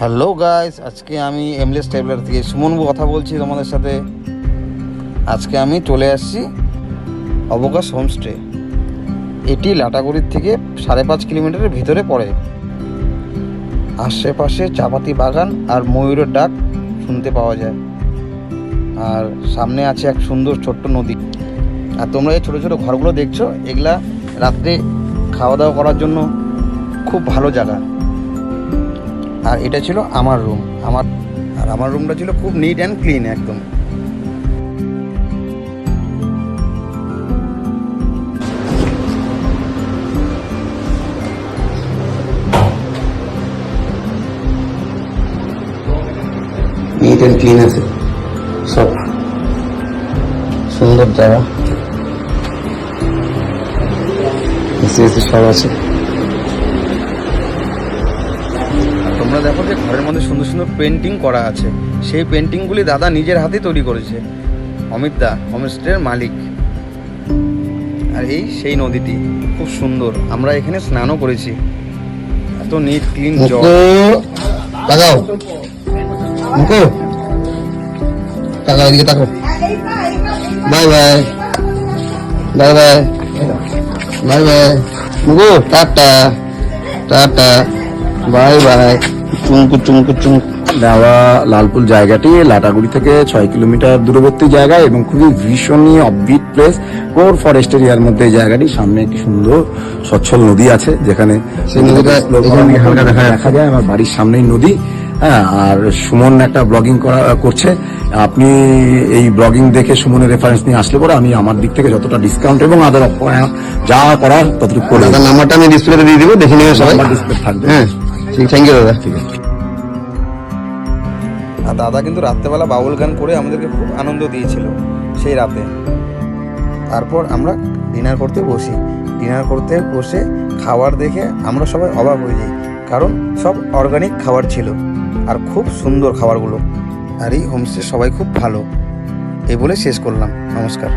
Hello guys, আজকে আমি aimless traveller থেকে সুমনবু কথা বলছি তোমাদের সাথে। আজকে আমি চলে আসছি অবকাশ হোমস্টে। এটি লাটাগুড়ির থেকে 5.5 কিলোমিটারের ভিতরে পড়ে। আশেপাশে চাপাতি বাগান আর ময়ূরের ডাক শুনতে পাওয়া যায়, আর সামনে আছে এক সুন্দর ছোট্ট নদী। আর তোমরা এই ছোটো ছোটো ঘরগুলো দেখছো, এগুলা রাত্রে খাওয়া দাওয়া করার জন্য খুব ভালো জায়গা। আর এটা ছিল আমার রুম, আমার রুমটা ছিল খুব নিট অ্যান্ড ক্লিন একদম। নিট অ্যান্ড ক্লিন আছে সব, সুন্দর জায়গা, এসি সব আছে। তোমরা দেখো যে ঘরের মধ্যে সুন্দর সুন্দর পেন্টিং করা আছে। সেই পেন্টিংগুলি দাদা নিজের হাতে তৈরি করেছে, অমিত দা, হোমস্টের মালিক। আর এই সেই নদীটি খুব সুন্দর, আমরা এখানে স্নানও করেছি। এত নিট ক্লিন জল। লাগাও মুকো, তাকাও এদিকে, তাকাও। Bye bye bye bye bye bye মুকো, টাটা টাটা বাই বাই। চুমকু চুমকু চুমকু। দেওয়া লালপুল জায়গাটি লাটাগুড়ি থেকে 6 কিলোমিটার দূরবর্তী জায়গায় এবং খুবই ভীষণই অফবিট প্লেস, কোর ফরেস্ট এরিয়ার মধ্যে এই জায়গাটি। সামনে একটি সুন্দর স্বচ্ছল নদী আছে, যেখানে সেই নদীটা হালকা দেখা যায়। আমার বাড়ির সামনেই নদী। হ্যাঁ, আর সুমন একটা ব্লগিং করছে। আপনি এই ব্লগিং দেখে সুমনের রেফারেন্স নিয়ে আসলে পরে আমি আমার দিক থেকে যতটা ডিসকাউন্ট এবং আদার যা করার ততটুকু করে। দাদার নাম্বারটা আমি ডিসপ্লেতে দিয়ে দিব, দেখে নেবে সবাই। ডিসপ্লে থাকবে। হ্যাঁ ঠিক, থ্যাংক ইউ দাদা। ঠিক আছে। আর দাদা কিন্তু রাত্রেবেলা বাউল গান করে আমাদেরকে খুব আনন্দ দিয়েছিল সেই রাতে। তারপর আমরা ডিনার করতে বসি। ডিনার করতে বসে খাবার দেখে আমরা সবাই অবাক হয়ে যাই, কারণ সব অর্গানিক খাবার ছিল আর খুব সুন্দর খাবারগুলো। আর এই হোমস্টে সবাই খুব ভালো। এই বলে শেষ করলাম, নমস্কার।